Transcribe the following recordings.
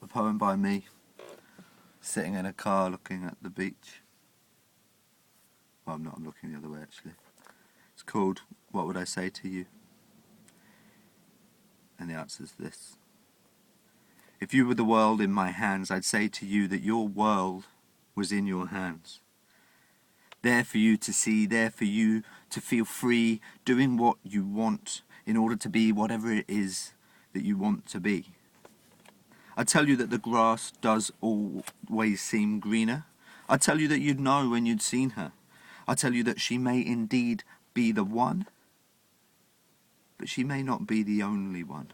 A poem by me, sitting in a car looking at the beach. Well, I'm not, I'm looking the other way actually. It's called What Would I Say to You? And the answer's this. If you were the world in my hands, I'd say to you that your world was in your hands. There for you to see, there for you to feel free, doing what you want in order to be whatever it is that you want to be. I tell you that the grass does always seem greener. I tell you that you'd know when you'd seen her. I tell you that she may indeed be the one, but she may not be the only one.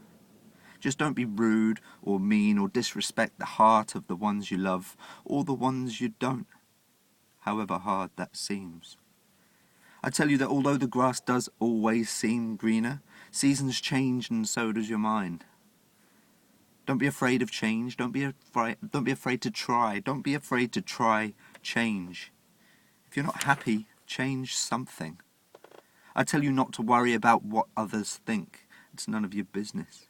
Just don't be rude or mean or disrespect the heart of the ones you love or the ones you don't, however hard that seems. I tell you that although the grass does always seem greener, seasons change and so does your mind. Don't be afraid of change. Don't be afraid to try. Don't be afraid to try change. If you're not happy, change something. I tell you not to worry about what others think. It's none of your business.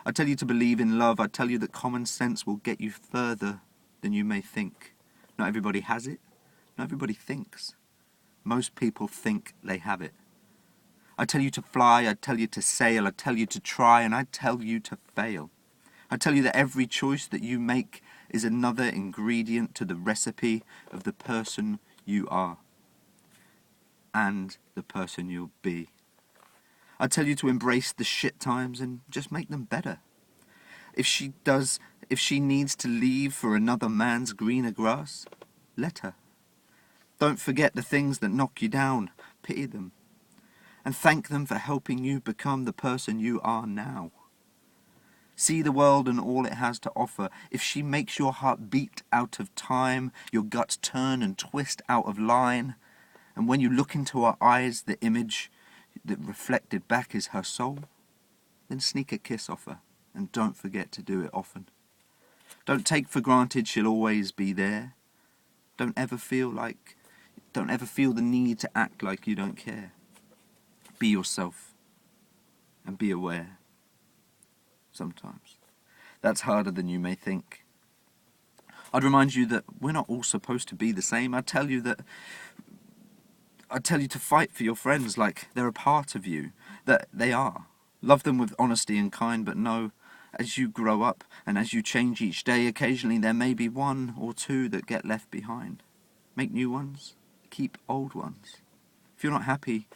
I tell you to believe in love. I tell you that common sense will get you further than you may think. Not everybody has it. Not everybody thinks. Most people think they have it. I tell you to fly. I tell you to sail. I tell you to try. And I tell you to fail. I tell you that every choice that you make is another ingredient to the recipe of the person you are and the person you'll be. I tell you to embrace the shit times and just make them better. If she needs to leave for another man's greener grass, let her. Don't forget the things that knock you down. Pity them. And thank them for helping you become the person you are now. See the world and all it has to offer. If she makes your heart beat out of time, your guts turn and twist out of line, and when you look into her eyes, the image that reflected back is her soul, then sneak a kiss off her, and don't forget to do it often. Don't take for granted she'll always be there. Don't ever feel the need to act like you don't care. Be yourself, and be aware. Sometimes. That's harder than you may think. I'd remind you that we're not all supposed to be the same. I tell you to fight for your friends like they're a part of you, that they are. Love them with honesty and kind, but know, as you grow up and as you change each day, occasionally there may be one or two that get left behind. Make new ones, keep old ones. If you're not happy,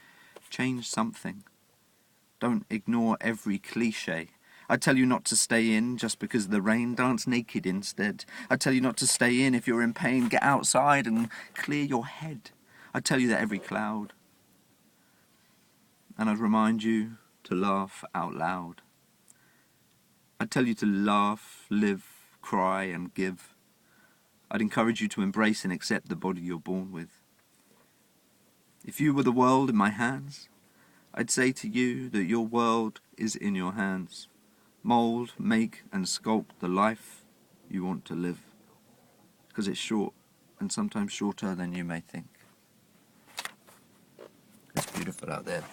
change something. Don't ignore every cliche. I tell you not to stay in just because of the rain. Dance naked instead. I tell you not to stay in if you're in pain. Get outside and clear your head. I tell you that every cloud. And I'd remind you to laugh out loud. I tell you to laugh, live, cry and give. I'd encourage you to embrace and accept the body you're born with. If you were the world in my hands, I'd say to you that your world is in your hands. Mould, make and sculpt the life you want to live. Because it's short, and sometimes shorter than you may think. It's beautiful out there.